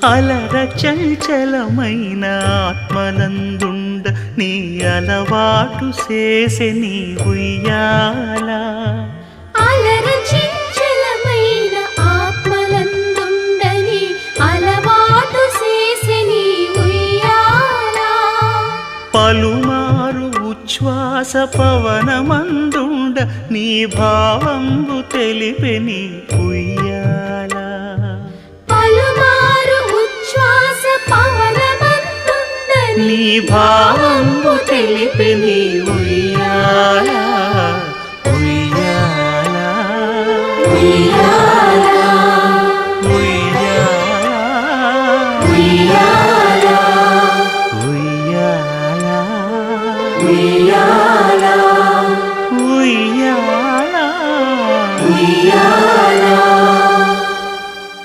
అలర చంచలమైన ఆత్మలందుండ నీ అలవాటు చేసే నీ ఉయ్యాల అలర చంచలమైన ఆత్మలందుండని అలవాటు చేసే నీ ఉయ్యాల పలుమారు ఉచ్ఛ్వాస పవనమందుండ నీ భావంబు తెలిపే నీ ఉయ్యాల పలుమారు ఉచ్ఛ్వాస పవనమందుండని నీ భావంబు తెలిపే నీ ఉయ్యాల ఉయ్యాల ఉయ్యాల ఉయ్యాల ఉయ్యాల ఉయ్యాల ఉయ్యాల